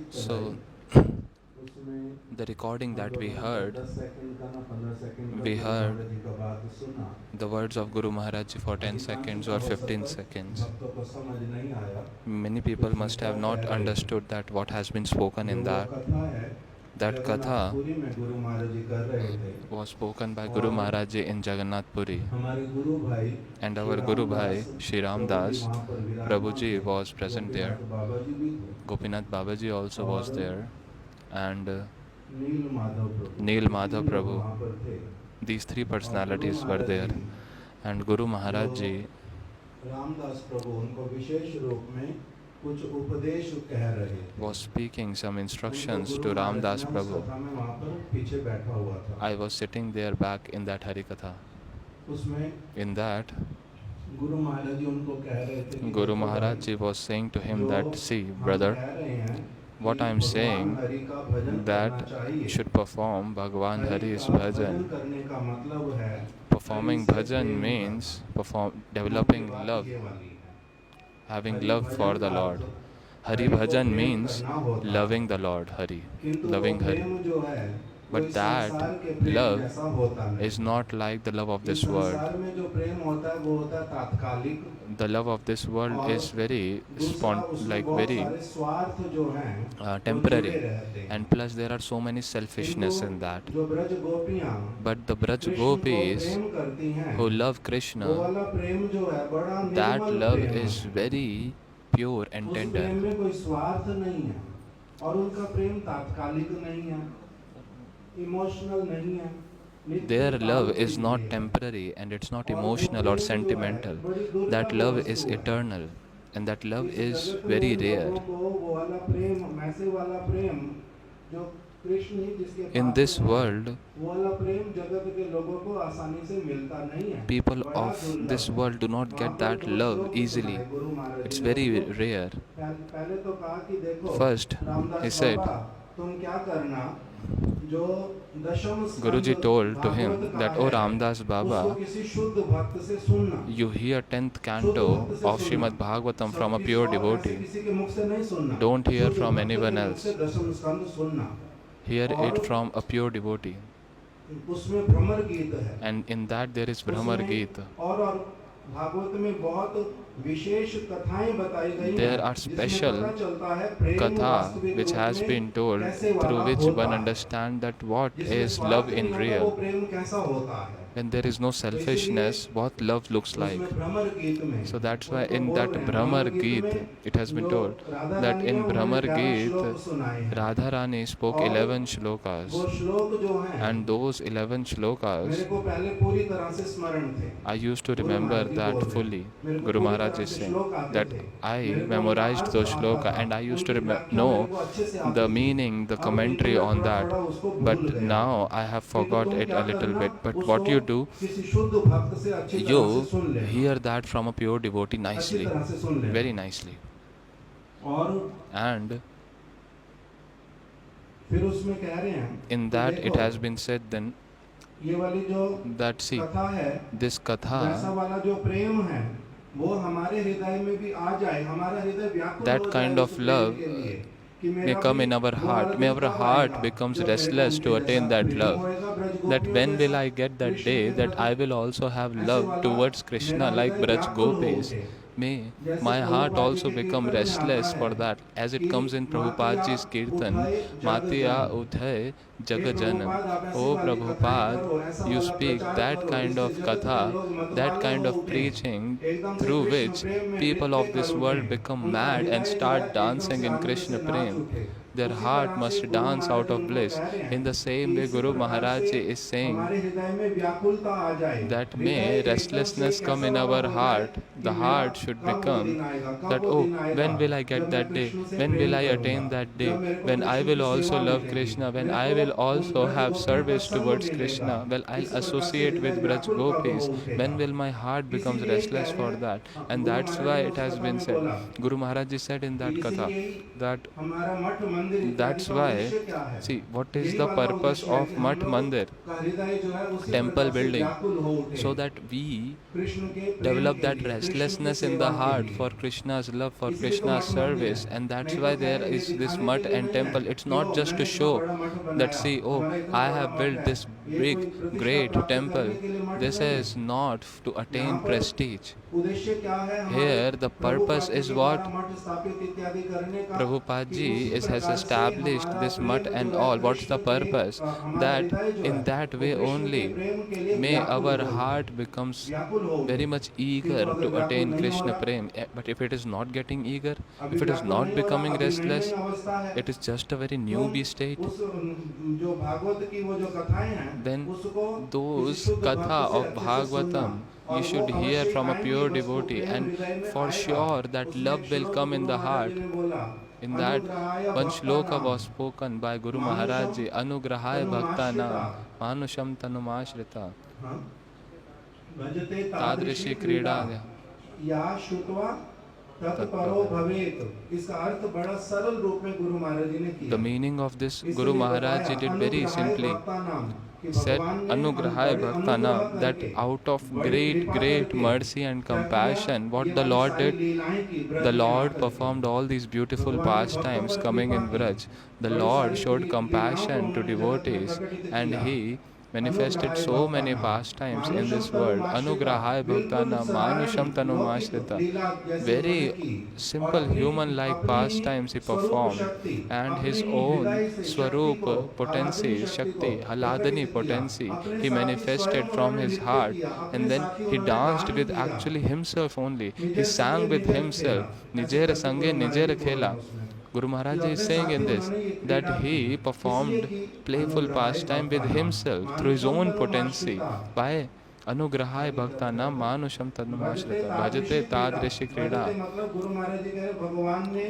So, the recording that we heard the words of Guru Maharaj Ji for 10 seconds or 15 seconds. Many people must have not understood that what has been spoken in that. That katha was spoken by Guru Maharaj Ji in Jagannath Puri. And our Guru Bhai, Shri Ram Das, Prabhuji was present there. Gopinath Babaji also was there. And Neel Madhav Prabhu. These three personalities were there. And Guru Maharaj Ji was speaking some instructions to Ramdas Prabhu. I was sitting there back in that Harikatha. In that, Guru Maharaj Ji was saying to him that, see, brother, what I am saying, that you should perform Bhagwan Hari's bhajan. Performing bhajan means developing love, having love for the Lord. Hari bhajan means loving the Lord, Hari, loving Hari. But that love is not like the love of this world. The love of this world is very temporary, and plus there are so many selfishness in that. But the Braj Gopis who love Krishna, that love is very pure and tender. Their love is not temporary and it's not emotional or sentimental. That love is eternal and that love is very rare. In this world, people of this world do not get that love easily. It's very rare. First, he said, Guruji told to him that, O Ramdas Baba, you hear 10th canto of Srimad Bhagavatam from a pure devotee. Don't hear from anyone else. Hear it from a pure devotee. And in that there is Brahmar Geet. There are special katha which has been told through which one understands that what is love in real. When there is no selfishness, what love looks like. So that's why in that Brahmar Geet, it has been told that in Brahmar Geet, Radharani spoke 11 shlokas. And those 11 shlokas, I used to remember that fully. Guru Maharaj is saying that I memorized those shloka and I used to know the meaning, the commentary on that. But now I have forgot it a little bit. But what you do, you hear that from a pure devotee nicely, very nicely. And in that it has been said then that, see, this katha, that kind of love may come in our heart. May our heart becomes restless to attain that love. That when will I get that day that I will also have love towards Krishna like Braj Gopis. May my heart also become restless for that, as it comes in Prabhupadaji's Kirtan, Matiya Udhay Jagajanam. O Prabhupada, you speak that kind of katha, that kind of preaching through which people of this world become mad and start dancing in Krishna Prem. Their heart must dance out of bliss. In the same way, Guru Maharaj is saying that may restlessness come in our heart. The heart should become that, oh, when will I get that day? When will I attain that day? When I will also love Krishna? When I will also have service towards Krishna? Well, I'll associate with Braj Gopis. When will my heart becomes restless for that? And that's why it has been said. Guru Maharaj said in that katha that That's why, see, what is the purpose of Mat Mandir, temple building? So that we develop that restlessness in the heart for Krishna's love, for Krishna's service, and that's why there is this mutt and temple. It's not just to show that, see, oh, I have built this big, great temple. This is not to attain prestige. Here, the purpose is what Prabhupada ji has established this mutt and all. What's the purpose? That in that way only may our heart becomes very much eager to attain Krishna Prem. But if it is not getting eager, if it is not becoming restless, it is just a very newbie state. Then those katha of Bhagavatam you should hear from a pure devotee, and for sure that love will come in the heart. In that one shloka was spoken by Guru Maharaj ji, Anugrahaya Bhaktanam Manusham Tanumashrita Tadrishi Krida या श्रुत्वा तत्परो भवेत. इसका अर्थ बड़ा सरल रूप में गुरु महाराज जी ने किया. The meaning of this Guru Maharaj ji did very simply said Anugrahaya Bhaktanam, that out of great mercy and compassion, what the Lord did, the Lord performed all these beautiful pastimes coming in Vraj. The Lord showed compassion to devotees, and He manifested so many pastimes in this world. Anugrahaya Bhaktana Manusham Tanumashrita. Very simple human-like pastimes he performed, and his own Swarup potency, Shakti, Haladani potency, he manifested from his heart, and then he danced with actually himself only. He sang with himself. Nijera Sange Nijera Khela. Guru Maharaj is saying in this that he performed playful pastime with himself through his own potency. Why? Anugrahaya Bhaktana Manusham Tanumashrita Bhajate Tadrishi Krida.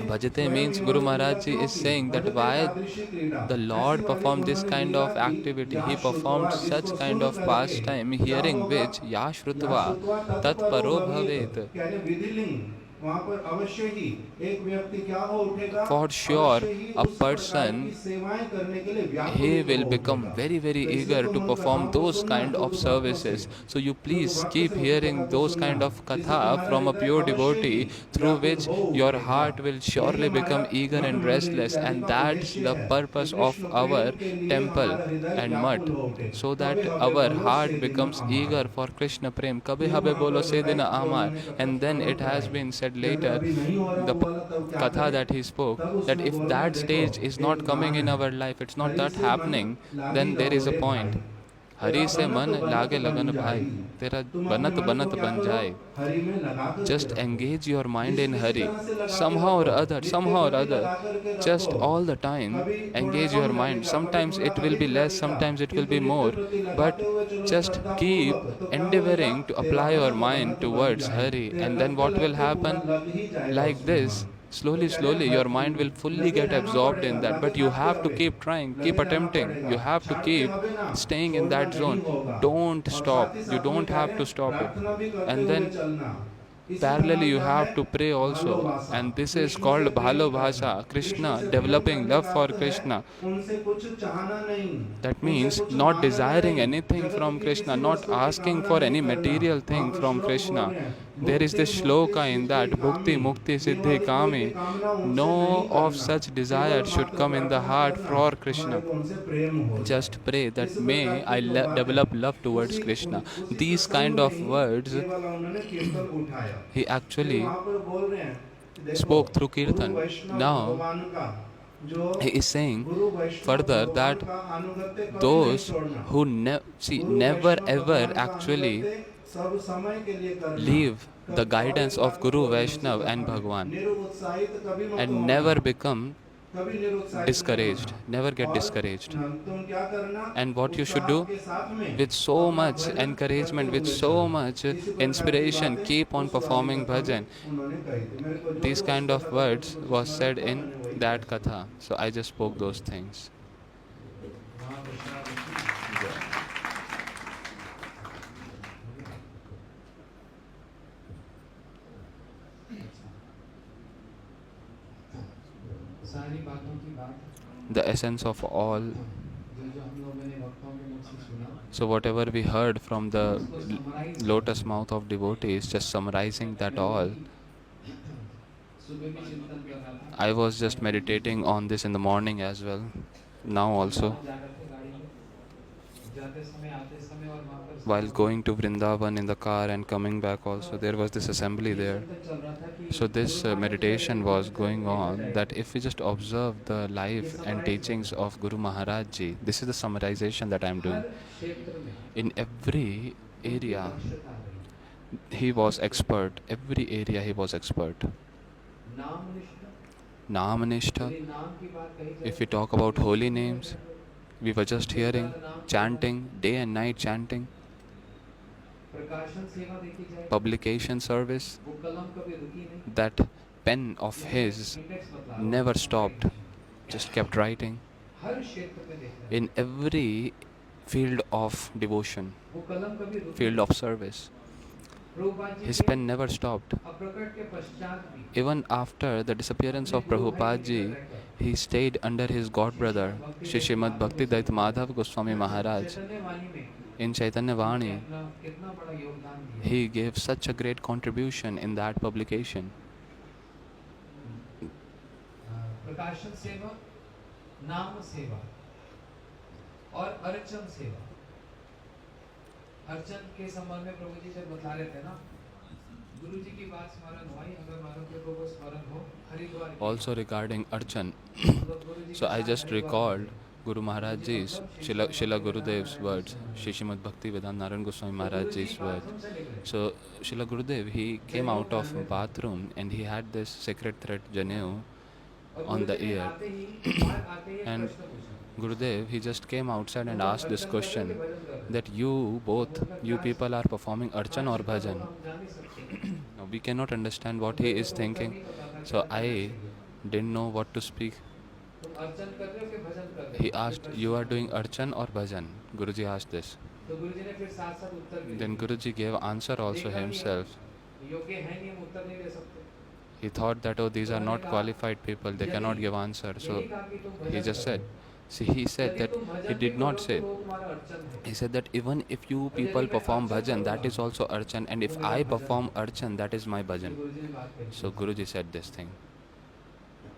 Bhajate means Guru Maharaj is saying that why the Lord performed this kind of activity. He performed such kind of pastime, hearing which Yashrutva Tatparo Bhavet. For sure, a person, he will become very eager to perform those kind of services. So you please keep hearing those kind of katha from a pure devotee, through which your heart will surely become eager and restless. And that's the purpose of our temple and mutt, so that our heart becomes eager for Krishna Prem. Kabhi habe bolo se dina amar. And then it has been said later, the katha that he spoke, that if that stage is not coming in our life, it's not that happening, then there is a point. Hari se man lage lagan bhai, tera banat ban jaye. Just engage your mind in Hari. Somehow or other, just all the time engage your mind. Sometimes it will be less, sometimes it will be more, but just keep endeavoring to apply your mind towards Hari, and then what will happen? Like this, slowly your mind will fully get absorbed in that. But you have to keep trying, keep attempting, you have to keep staying in that zone. Don't stop, you don't have to stop it. And then parallelly you have to pray also, and this is called Bhalo Bhasha, Krishna, developing love for Krishna. That means not desiring anything from Krishna, not asking for any material thing from Krishna. There is this shloka in that, Bhukti Mukti Siddhi Kami. No of such desire should come in the heart for Krishna. Just pray that may I develop love towards Krishna. These kind of words he actually spoke through Kirtan. Now he is saying further that those who never ever actually leave the guidance of Guru, Vaishnav and Bhagwan, and never become discouraged, never get discouraged. And what you should do, with so much encouragement, with so much inspiration, keep on performing bhajan. These kind of words was said in that katha. So I just spoke those things. सारी बातों की बात the essence of all. जो जो हम लोगों ने वक्ताओं के मुख से सुना So, whatever we heard from the उसको summarise lotus mouth of devotees, just summarizing that all, सुबह भी चिंतन कर रहा था I was just meditating on this in the morning as well, now also. जा रहे थे गाड़ी में जाते समय आते समय और वहाँ पर While going to Vrindavan in the car and coming back also, there was this assembly there. चिंतन चल रहा था कि So this Guru Maharaj ji meditation का was जो going देखा on जाएगा, that if we just observe the ये life and summarize teachings करना है। of Guru Maharaj Ji, this is the summarization that I am doing. हर क्षेत्र में In every उनकी area, दक्षता रही he was expert. Every area he was expert. नाम निष्ठा Namanishta, यदि नाम की बात कही जाए if we talk about holy names, we were just hearing, chanting, day and night chanting, प्रकाशन सेवा देखी जाए publication service, वो कलम कभी रुकी नहीं that pen of his index बतला रहा हूँ। never stopped, just kept writing. हर क्षेत्र में देखा है In every field of devotion, वो कलम कभी रुकी field of service, Prabhupada ji his के pen never stopped. अप्रकट के पश्चात भी Even after the disappearance of Prabhupada ji, he stayed under his god brother, Shri Srimad Bhaktivedanta Madhav Goswami Maharaj. चैतन्य वाणी में In Chaitanya Vani, अपना कितना बड़ा योगदान दिया he gave such a great contribution in that publication. प्रकाशन सेवा नाम सेवा और अर्चन सेवा अर्चन के संबंध में प्रभु जी जब बता रहे थे ना गुरु जी की बात स्मरण हुई अगर मानो कि को स्मरण हो हरिद्वार की Also regarding Archan, मतलब गुरु जी so के I साथ just हरिद्वार recalled गए। Guru Maharaj Ji's, Srila Gurudev's words, Shri Srimad Bhakti Vedanta Narayan Goswami तो Maharaj गुरु जी Ji's words. बाथरूम से निकले So Srila Gurudev, he came out of bathroom and he had this sacred thread Janeu और on Guru the जी ने ear. आते ही बाहर आते ही एक And प्रश्न पूछा Gurudev, he just came outside and तुम asked this अर्चन कर रहे हो कि question भजन कर रहे हो? that you both, you people are performing Archan or आज का Bhajan. लोग हम जान नहीं सकते Now, we cannot understand what he is thinking. So I didn't know what to speak. तुम अर्चन कर रहे हो कि भजन कर रहे हो? He asked, you are doing Archan or Bhajan? Guruji asked this. तो गुरु जी ने फिर साथ साथ उत्तर भी Then दिया। Guruji gave answer also देखा कि himself. हम योग्य हैं नहीं हम उत्तर नहीं दे सकते He thought that, oh, these are not qualified people, they cannot give answer. So यही कहा कि तुम he भजन just कर said, रहे हो। see, he said यदि that, तुम भजन he भी did not करो say, तो वो तुम्हारा अर्चन है। he said that even if you people perform Bhajan, that is also Archan, and if I perform Archan, that is my तो Bhajan. गुरु जी ने बात कही So Guruji said this thing.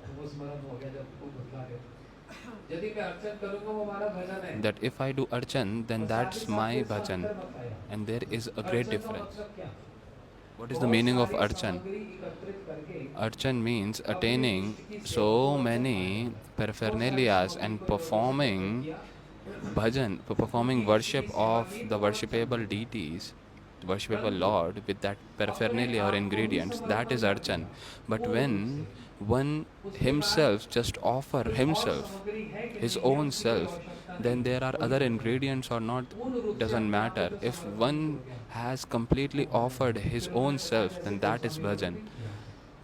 तो वो स्मरण हो गया जब वो बतला रहे थे। यदि मैं अर्चन करूंगा वो हमारा भजन है That if I do Archan, then और साथ ही that's साथ my फिर उसका Bhajan. अंतर बताया। And there is a great अर्चन का difference. मतलब क्या? What is the बहुत meaning of सारी Archan? सामग्री एकत्रित करके Archan means attaining so many paraphernalias and performing bhajan, performing worship of the worshipable deities, the worshipable Lord with that paraphernalia or ingredients. That is Archan. But when one himself just offer himself, his own self, then there are other ingredients or not, doesn't matter. If one has completely offered his own self, then that is bhajan.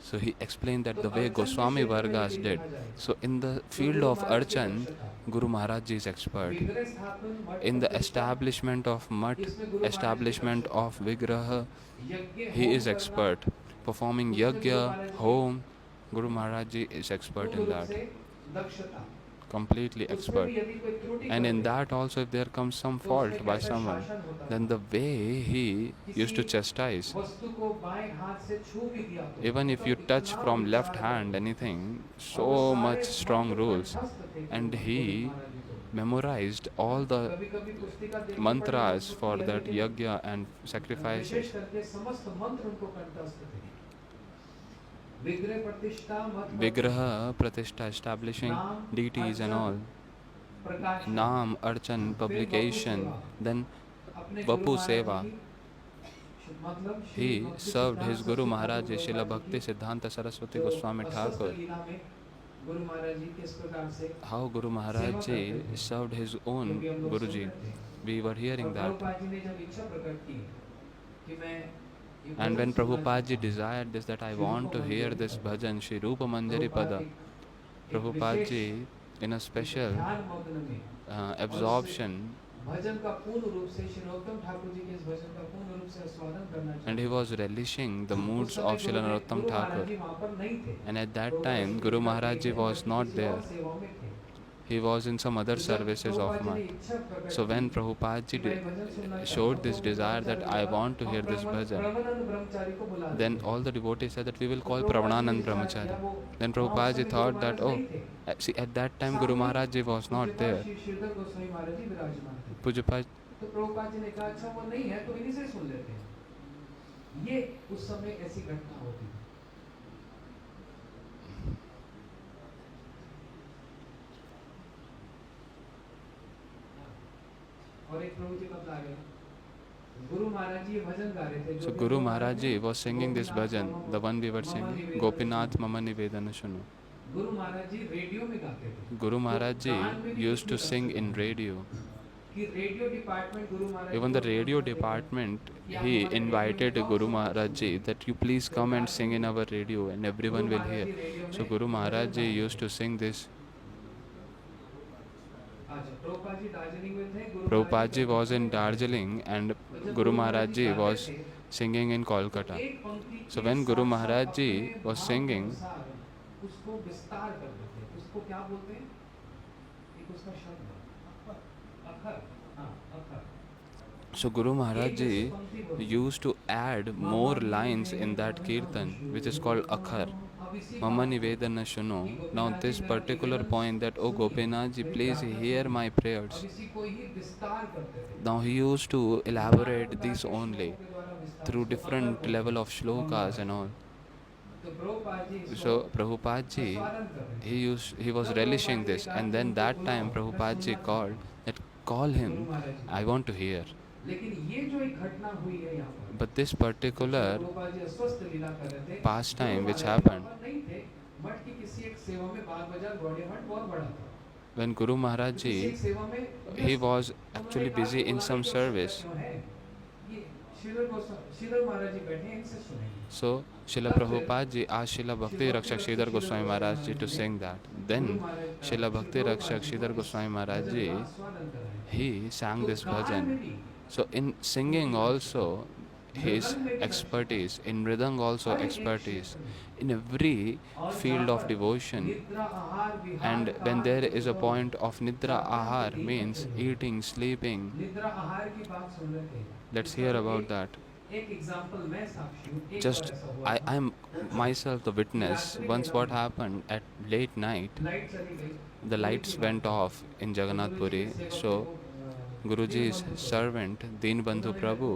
So he explained that the way Goswami Vargas did. So in the field of Archan, Guru Maharaj Ji is expert. विग्रह स्थापन मठ In the establishment of Mat, establishment of Vigraha, यज्ञ he home is करना, expert. Performing Yajna, home, Guru Maharaj Ji is expert पूर्ण in रूप that. से दक्षता Completely उसमें expert. भी यदि कोई त्रुटि And in करे, that also, if there comes some तो fault उसमें by कैसा someone, शासन होता then था? the way he used to किसी chastise, वस्तु को बाएं हाथ से छू भी दिया तो even if you तो touch इतना from left विचार hand है। anything, और so वो much सारे strong मंत्र rules, कंठस्थ थे and गुरु he महाराज जी को। memorized all the कभी-कभी पुस्तिका देखनी mantras पड़ी, for पुस्तक that यदि yajna and विशेष sacrifices. करके समस्त मंत्र उनको कंठस्थ थे। विग्रह प्रतिष्ठा मत Vigraha Pratishtha, establishing deities and all. Prakash Naam, Archan, publication, then अपने Vapu गुरु महाराज Seva. जी की, मतलब श्री He भक्ति served सिद्धांत his Guru Saraswati Maharaj Thakur Srila जी Bhakti की, Siddhanta Saraswati जो Goswami अस्वस्थ Thakur. लीला में गुरु महाराज जी किस प्रकार से How Guru Maharaj Ji served his own क्योंकि हम लोग सुन Guruji. रहे थे। We were और hearing that. प्रभुपाद जी ने जब इच्छा प्रकट की कि मैं ये And भजन when सुनना Prabhupada ji चाहता हूं, desired this, that I Shri want Rupa to hear Manjari this Pada, bhajan, Shri Rupa Manjari Prabhupada Pada, एक Prabhupada wishes ji in a special ध्यान मग्न में और absorption, भजन का पूर्ण रूप से श्री नरोत्तम ठाकुर जी के इस भजन का पूर्ण रूप से आस्वादन करना and he चाहते was relishing the हैं। moods उस समय of Srila Narottam Guru Thakur. महाराज जी वहाँ पर नहीं थे, And at that Prabhupada time, Shri Guru Vidya Maharaj के Ji हैं, was बल्कि not किसी और there. सेवाओं में थे। He was in some other तो जब services of प्रभुपाद जी ने Mat. इच्छा प्रकट So की when Prabhupada कि Ji मैं भजन सुनना चाहता showed हूँ, this तो desire ब्रह्मचारी that I बोला want to हम hear this bhajan, प्रवनंद ब्रह्मचारी को बुला then लेते all हैं। the devotees said that we will तो call प्रभुपाद जी ने Pravananand विचार किया, Brahmachari. वो Then वहाँ उस Prabhupada Ji समय गुरु thought that, महाराज oh, नहीं थे। see, at that time Guru सामने Maharaj Ji was not Pujyapada there. Shri Shridhar Goswami महाराज जी विराजमान थे। Pujapad, तो प्रभुपाद जी ने कहा अच्छा वो नहीं है तो इन्हीं से सुन लेते हैं। ये उस समय ऐसी घटना होती है। और एक प्रभु जी का प्लान है, गुरु महाराज जी ये भजन गा रहे थे। so Guru Maharaj Ji was singing this bhajan, the one we were singing, Gopinath Mama Nivedana Shunu. Guru Maharaj ji radio में गाते थे। Guru Maharaj Ji गान में भी used to कितनी sing कष्ट in होती है। radio. कि radio department Guru Maharaj Even ji the को radio बोलते थे department, कि आप he हमारे रेडियो में invited गाओ, Guru सब Maharaj कुछ Ji सुनते हैं। that you please तो come and गाते sing in थे। our radio and Guru everyone will Maharaj hear. Ji radio So में Guru Maharaj भजन Ji गाते used थे। to sing this. अच्छा, प्रभुपाद जी दार्जिलिंग में थे, गुरु Prabhupada Maharaj Ji ji was in Calcutta में गाते थे। Darjeeling and तो जब Guru गुरु Maharaj महाराज जी Ji गाते was थे singing in तो Kolkata. एक पंक्ति So के when Guru साथ साथ Maharaj Ji अपने was भाव के singing, अनुसार उसको विस्तार कर देते हैं। उसको क्या बोलते हैं? एक उसका शब्द है, अखर। हाँ, अखर। so Guru Maharaj एक जैसी Ji पंक्ति बोलते हैं। used to add more lines in that kirtan, which is called Akhar. अब इसी Mama बात को Nivedana Shunu. कि Now गोपीनाथ this जी मेरा particular निवेदन point that, oh सुनिए, Gopinath Ji, मेरी please प्रार्थना hear सुनिए। my अब prayers. इसी को ही विस्तार करते थे। Now he used to Nana elaborate प्रकार these के only श्लोकों के द्वारा विस्तार through इसको अखर different बोलते level हैं, of shlokas and all. तो प्रभुपाद जी इसको So Prabhupada Ji, आस्वादन कर रहे थे। he was तब relishing प्रभुपाद जी ने this, कहा and कि then उनको that बुलाओ, time मैं Prabhupada Ji सुनना called चाहता that call हूँ। गुरु him, Maharaj ji. I want to hear. लेकिन ये जो एक घटना हुई है यहाँ पर, But this जिसमें particular प्रभुपाद जी अस्वस्थ लीला कर रहे थे, pastime Guru which Maharaj ji happened वहाँ पर नहीं थे। मठ की किसी एक सेवा में बाग बाजार गौड़िया मठ बहुत बड़ा था। when Guru Maharaj तो किसी Ji, एक सेवा में he व्यस्त was थे। actually उन्होंने कहा busy कि in बुलाने some की आवश्यकता service. क्यों है? ये श्रीधर महाराज जी बैठे हैं, इनसे सुनेंगे। So Srila Prabhupada Ji asked Srila Bhakti Rakshak Sridhar Goswami Maharaj Ji to sing that. Then Srila Bhakti Rakshak Sridhar Goswami Maharaj Ji, he sang this bhajan. So in singing also his expertise, in mridang also expertise, in every field of devotion. And when there is a point of nidra ahar, means eating, sleeping, निद्रा आहार की बात सुन रहे थे। let's hear about that. एक example मैं साक्षी हूँ। एक Just बार ऐसा हुआ I am myself the witness. Once what happened at late night, light चली गई, the lights went off in Jagannath Puri. So Guruji's servant Deenbandhu Prabhu,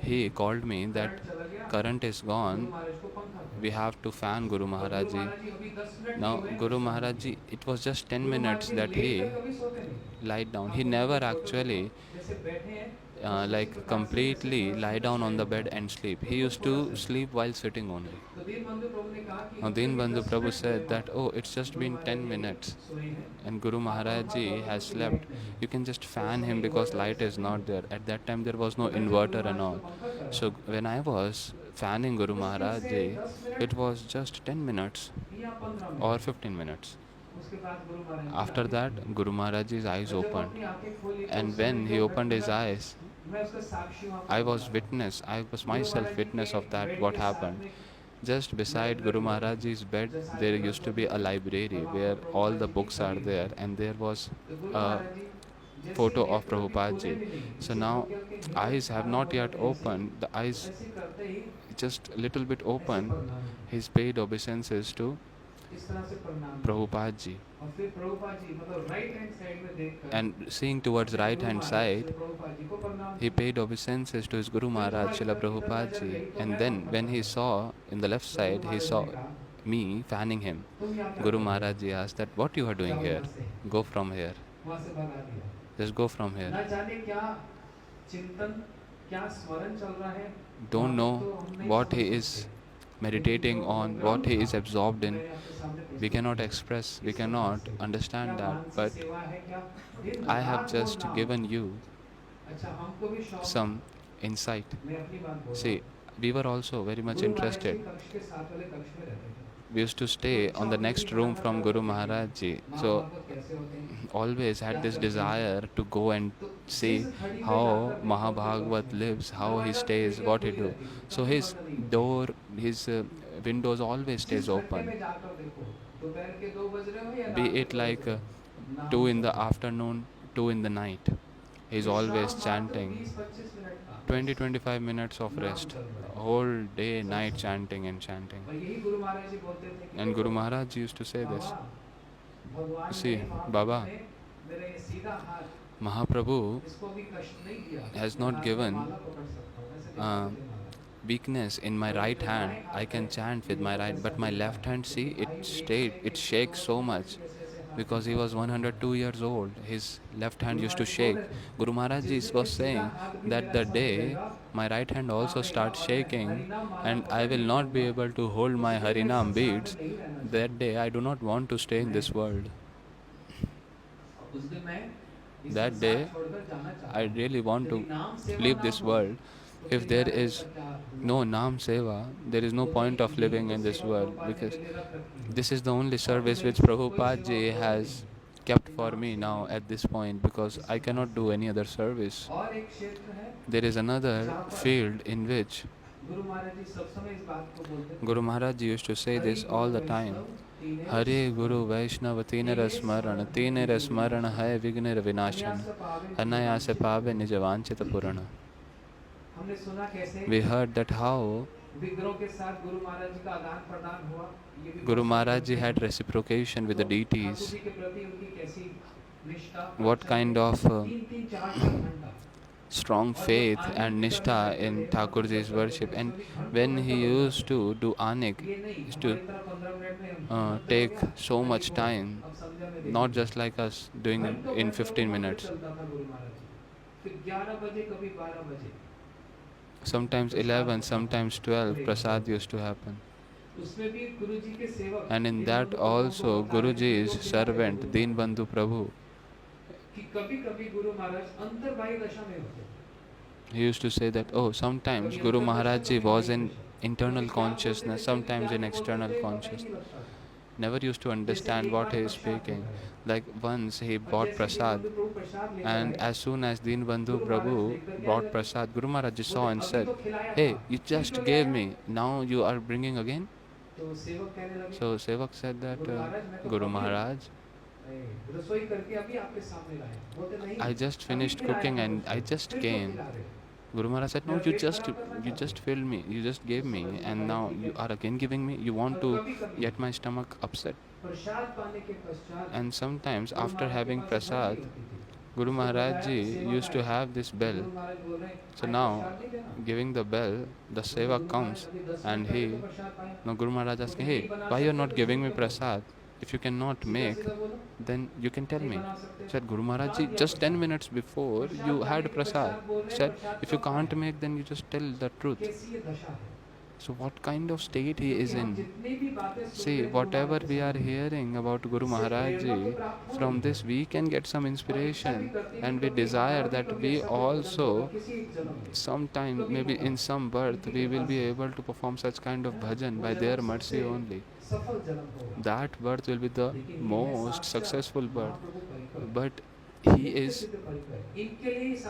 he called me that current is gone, महाराज को पंखा दो। we have to fan Guru Maharaj Ji. महाराज जी अभी 10 minute Now नहीं हुए, Guru Maharaj Ji, it was just 10 minutes that he late कर कभी सोते नहीं। lied down. He never actually जैसे बैठे हैं, like completely lie down on the bed and sleep. He used to sleep while sitting only. तो दीनबंधु प्रभु ने कहा कि Now अभी Deenbandhu 10 Prabhu मिनट said हुए that, oh, it's just Guru been Maharaj 10 ji minutes सोए हैं। and Guru Maharaj Ji has slept. You can just fan him because light is not there. At that time there was no inverter and all. So when I was fanning Guru Maharaj Ji, it was just 10 minutes या 15 minute. or 15 minutes. उसके बाद गुरु महाराज जी After आके that, Guru Maharaj Ji's eyes जब वो opened. अपनी आंखें खोली तो And उस when समय he जो opened his घटना, eyes, मैं उसका साक्षी वहाँ पर I was था। witness. I was Guru myself Maharaj ji witness के of that, बेड what के साथ happened. में Just beside Guru Maharaj Ji's bed, there used to be a library where all the books are there, and there was तो गुरु a महाराज जी जैसे photo he of नेत्र भी Prabhupada खोले Ji. भी नहीं, So जैसे now हो गया कि eyes have आराम not हो yet गया ऐसे, opened. The eyes ऐसे करते ही just a little bit ऐसे open. प्रणाम, He's paid obeisances to इस तरह से प्रणाम। Prabhupada Ji. और फिर प्रभुपाद जी मतलब राइट हैंड साइड में देखकर And seeing towards right hand side, Prabhupada ji को प्रणाम he paid obeisances to his Guru Maharaj, Srila Prabhupada Ji. And then when he saw in the left side, he saw me fanning him. तुम यहाँ क्या Guru कर रहे हो? Maharaj Ji asked that, what you are doing जाओ here? यहाँ से। Go from here. वहाँ से भगा दिया। Just go from here. ना जाने क्या चिंतन, क्या स्मरण चल रहा है, Don't वहाँ know तक तो हम नहीं what समझ he is सकते। meditating on, what he is absorbed in. मैं आपके सामने We प्रस्तुत cannot हूँ। express, we इस cannot प्रकार से understand क्या that. मानसिक But सेवा है, क्या दिन I have रात just बोलना। given you अच्छा, हमको भी शौक है। some insight. मैं अपनी बात बोल रहा See, हूँ। we were also very much Guru Maharaj ji interested. कक्ष के साथ वाले कक्ष में रहते थे। we used to stay on the next room from Guru Maharaj Ji. So always had this desire to go and see how Mahabhagavat lives, how he stays, what he do. So his door, his windows always stays open. Be it like 2 in the afternoon, 2 in the night. He's always chanting. 20-25 minutes of rest. Whole day, night chanting and chanting. And Guru Maharaj used to say this. See, Baba, Mahaprabhu has not given weakness in my right hand. I can chant with my right, but my left hand, see, it shakes so much because he was 102 years old. His left hand used to shake. Guru Maharaj Ji was saying that the day my right hand also starts shaking and I will not be able to hold my Harinam beads, that day I do not want to stay in this world. That day I really want to leave this world. If there is no Naam Seva, there is no point of living in this world, because this is the only service which Prabhupada Ji has kept for me now at this point, because I cannot do any other service. There is another field in which Guru Maharaj Ji used to say this all the time. Hare Guru Vaishnava Tinara Smarana Hai Vignera Vinashana Anayase Pave Nijavanchita Purana. We heard that how Guru Maharaj Ji had reciprocation with the deities. What kind of strong faith and nishtha in Thakurji's worship. And when he used to do anik, used to take so much time, not just like us doing in 15 minutes. Sometimes 11, sometimes 12 prasad used to happen. And in that also Guruji's servant Deenbandhu Prabhu, he used to say that, oh, sometimes Guru Maharaj Ji was in internal consciousness, sometimes in external consciousness. Never used to understand what he is speaking. Like once he bought prasad, and as soon as Deenbandhu Prabhu brought prasad, Guru Maharaj Ji saw and said, hey, you just gave me, now you are bringing again? So Sevak said that, Guru Maharaj, I just finished cooking and I just came. Guru Maharaj said, no, you just filled me, you just gave me, and now you are again giving me. You want to get my stomach upset. And sometimes after having prasad, Guru Maharaj Ji used to have this bell. So now, giving the bell, the seva comes, and now Guru Maharaj asking, hey, why you are not giving me prasad? If you cannot make, then you can tell me. Said Guru Maharaj Ji, just 10 minutes before you had prasad. Said, if you can't make, then you just tell the truth. So what kind of state he is in? See, whatever we are hearing about Guru Maharaj Ji, from this we can get some inspiration, and we desire that we also sometime, maybe in some birth, we will be able to perform such kind of bhajan by their mercy only. That birth will be the most successful birth. But he is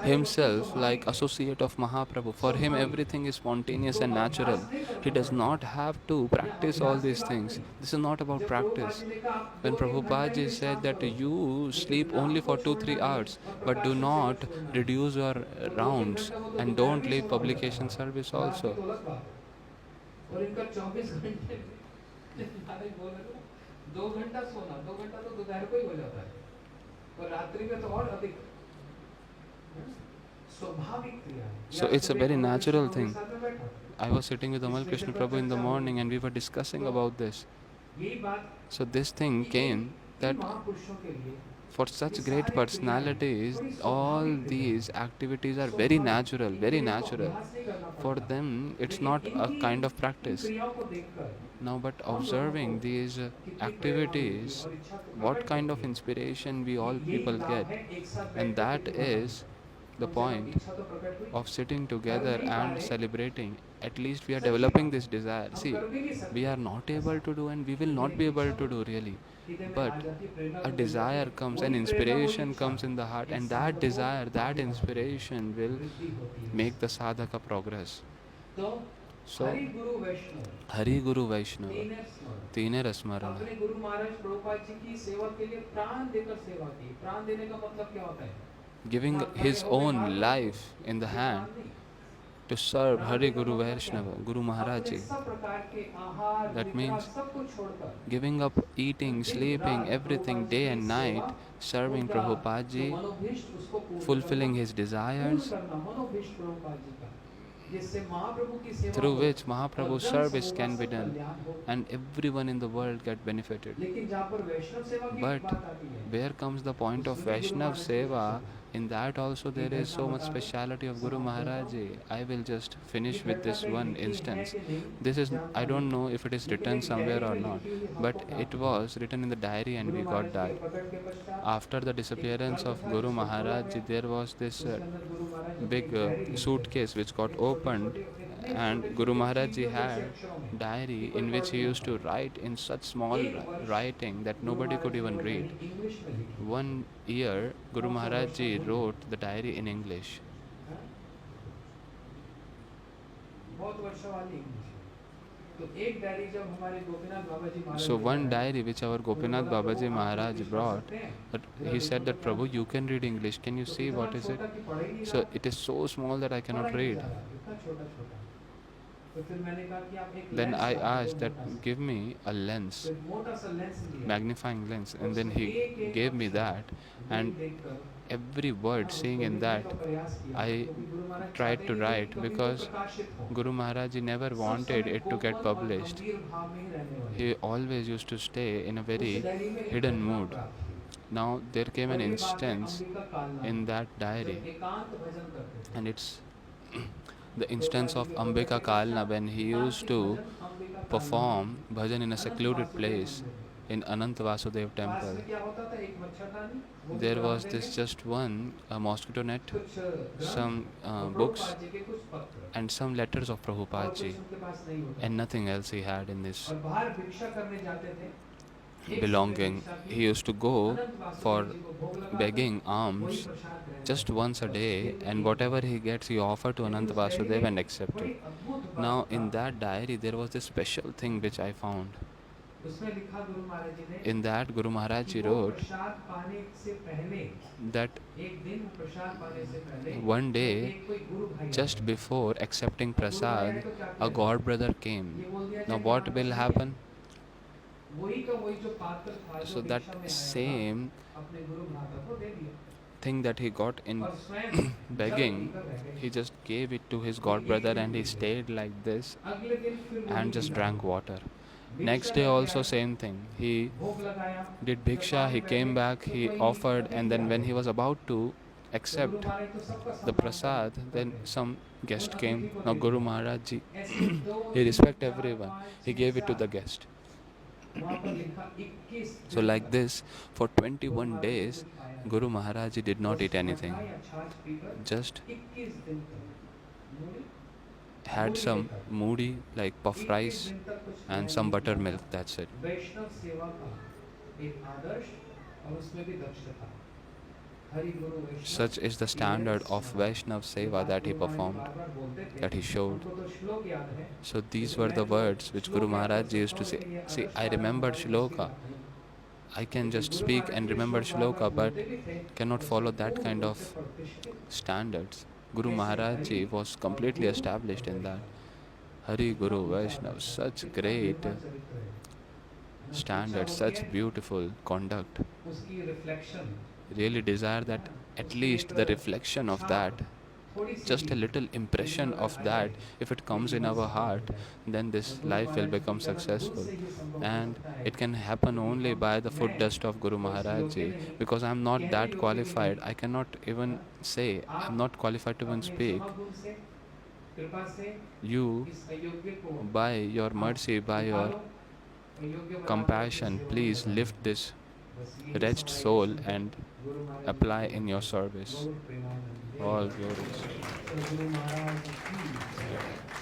himself like associate of Mahaprabhu. For him everything is spontaneous and natural. He does not have to practice all these things. This is not about practice. When Prabhupada Ji said that you sleep only for 2-3 hours, but do not reduce your rounds and don't leave publication service also. So it's a very natural thing. I was sitting with Amal Krishna Prabhu in the morning and we were discussing about this. So this thing came that for such great personalities, all these activities are very natural, very natural. For them, it's not a kind of practice. Now, but observing these activities, what kind of inspiration we all people get, and that is the कम से कम point इच्छा तो प्रकट हुई, of sitting कर together नहीं पा and रहे, celebrating. At least we are सच की developing बात this है, desire. हम See, कर भी नहीं we सकते are not ऐसा, able to do and we will लेकिन not एक be इच्छा able तो to do really. हृदय में But आ जाती है, प्रेरणा a तो मिल जाती desire है, comes, an वही प्रेरणा वही inspiration इच्छा comes in the heart, एक and that साधक को desire, that आगे बढ़ाती है, inspiration will वृद्धि होती है make the उसकी। sadhaka progress. तो So, हरि गुरु वैष्णव Hari Guru Vaishnava, तीनों स्मरण, Teenera Smarana, अपने गुरु महाराज प्रभुपाद जी की सेवा के लिए प्राण देकर सेवा की। प्राण देने का मतलब क्या होता है? giving ना खड़े his होकर हाथ own रखो, life in the ये hand प्राण नहीं। to serve प्राण Hari देने का Guru मतलब क्या Vaishnava, है? Guru Maharaj अपने Ji. सब प्रकार के आहार That निद्रा means सब कुछ छोड़कर giving up eating, दिन sleeping, रात everything प्रभुपाद जी day की and सेवा, night, serving उनका Prabhupada जो ji, मनोभीष्ट उसको पूर्ण fulfilling करना, his desires, मनोभीष्ट प्रभुपाद जी का, जिससे महाप्रभु की सेवा through हो which और Mahaprabhu's जन service समूह का can be सब done कल्याण हो। and everyone in the world get benefited. लेकिन जहाँ पर वैष्णव सेवा की But बात आती है, where comes the point of उसमें भी गुरु Vaishnav महाराज की Seva? विशेषता। In that also there ये is घटना so much बता दो, speciality of Guru समाप्त करता Maharaj Ji. हूँ। I will just ये finish with घटना this कहीं one लिखी है instance. कि नहीं This is, जानता I don't नहीं, know if it is लेकिन written एक somewhere डायरी or में not, लिखी हुई but हमको it प्राप्त was written in the diary and Guru we Maharaj got के that. प्रकट के पश्चात After the एक disappearance ट्रंक of था Guru जिसको खोला Maharaj Ji, गया, there was this उसके अंदर गुरु महाराज अपनी big एक डायरी लिखते suitcase which got एक छोटी opened, छोटी इतने and छोटे Guru छोटे Maharaj Ji चींटियों जैसे had अक्षरों में diary कि कोई in पढ़ which he नहीं used to पाता। write in such small एक वर्ष writing that Guru nobody could महाराज जी ने even वो read. डायरी इंग्लिश में लिखी। 1 year, Guru बहुत सा Maharaj वर्षा Ji हुई, wrote the diary in English. हाँ? बहुत वर्षा वाली इंग्लिश में। तो एक डायरी जब हमारे गोपीनाथ बाबा जी महाराज So ने one पढ़ाई, diary which our Gopinath बोला, Babaji "प्रभु, आप Maharaj इंग्लिश पढ़ brought, सकते हैं?" but बोला, he said "देखो that तो क्या Prabhu, है?" you can read English. Can you तो see इतना what is it? छोटा कि पढ़ ही नहीं So रहा, it is so small that I पढ़ा cannot ही नहीं read. जा रहा, इतना छोटा छोटा। तो फिर मैंने कहा कि आप एक Then लेंस I ला दो asked that मोटा सा। give me a lens, तो एक मोटा सा लेंस लिया, magnifying lens, और and then उसमें he एक एक gave me अक्षर that, देख and देखकर every word हाँ, seeing उसको in लिखने that का प्रयास किया, I क्योंकि गुरु महाराज tried चाहते to नहीं थे write कि कभी वो because प्रकाशित हो। Guru Maharaj Ji never सब wanted समय it to get कोमल और published. गंभीर भाव में ही रहने वाले। He always used to stay in a उस very डायरी में एक hidden घटना mood. प्राप्त हुई। Now there came और an ये बात है instance अंबिका कालना in में, that जब diary, एकांत भजन करते थे। and it's the instance of Ambika Kalna when he used to perform bhajan in a secluded place in Anant Vasudev pass temple. में क्या होता था, एक मच्छरदानी, वो भी There was रख this देंगे, just one a mosquito net, कुछ ग्रंथ some और books, प्रभुपाद जी के कुछ पत्र, and some letters of और Prabhupada कुछ ji, उनके पास नहीं होता and था। nothing else he had in this और बाहर भिक्षा करने जाते थे, एक belonging. समय भिक्षा He की, used to go Anant Vasudev for जी को भोग लगाकर begging वही alms प्रसाद ग्रहण just करते once a थे। day, दिन में and एक whatever bar. he gets he offered to लेकिन Anant उस डायरी Vasudev में and बड़ी accepted. अद्भुत Now बात in था। that diary there was this special thing which I found. उसमें लिखा गुरु महाराज जी ने In that Guru Maharaj कि ji वो wrote प्रसाद पाने से पहले, that एक दिन वो प्रसाद पाने से पहले one वो day, एक कोई गुरु भाई just आए। before accepting गुरु भाई आए prasad, तो क्या a किया god जाए? brother came. ये बोल दिया Now जाए कि what यहाँ will बस happen? वही का वही जो पात्र था, So जो that भिक्षा में आया same था, अपने गुरु भ्राता को दे दिया thing that he got in और स्वयं begging, जल पीकर रह गए। he just gave it to his god brother and he stayed like this अगले दिन फिर वही and just भिक्षा drank हुआ। water. भिक्षा Next day लेके also आया, same thing. He भोग लगाया, did जब bhiksha, पानी he came बैठे back, तो he कोई offered, अतिथि and then आ when गए। he was about to तो accept गुरु महाराज तो सबका the सम्मान prasad, करते then थे। some guest उन came. अतिथि को Now दे Guru दिया। Maharaj ji, ऐसे दो, he तीन, respect चार, everyone. पाँच, He छः, gave it to the सात। guest. वहाँ पर लिखा 21 So दिन like तक this, for Guru 21 Maharaj ji days, कुछ खाया नहीं। Guru Maharaj ji did not बस eat anything. मठा या छाछ पीकर Just 21 दिन तक, मूली had मूली some लेकर moody like puff 21 rice दिन तक कुछ and खाया some नहीं। buttermilk. That's it. वैष्णव सेवा का एक आदर्श और उसमें भी दक्षता। हरि गुरु वैष्णव Such is the standard of Vaishnav Seva that he performed, that he showed. हमको तो श्लोक याद है, So these were the words which Guru Maharaj ji used to say. See, I remembered shloka. I can just speak and remember shloka, but cannot follow that kind of standards. Guru Maharaj ji was completely established in that. Hari Guru Vaishnav, such great standards, such beautiful conduct. उसकी reflection, Really desire that at least the reflection of that, just a little impression of that, if it comes in our heart, then this life will become successful. And it can happen only by the foot dust of Guru Maharaj Ji, because I am not that qualified. I cannot even say, I am not qualified to even speak. कृपा से You, इस अयोग्य को by your mercy, by your अयोग्य बनाकर compassion, सेवा please करें। lift this बस यही wretched समय soul की and Guru Maharaj apply ji in your service. Gaur Premanand All glories. सद्गुरु महाराज की जय।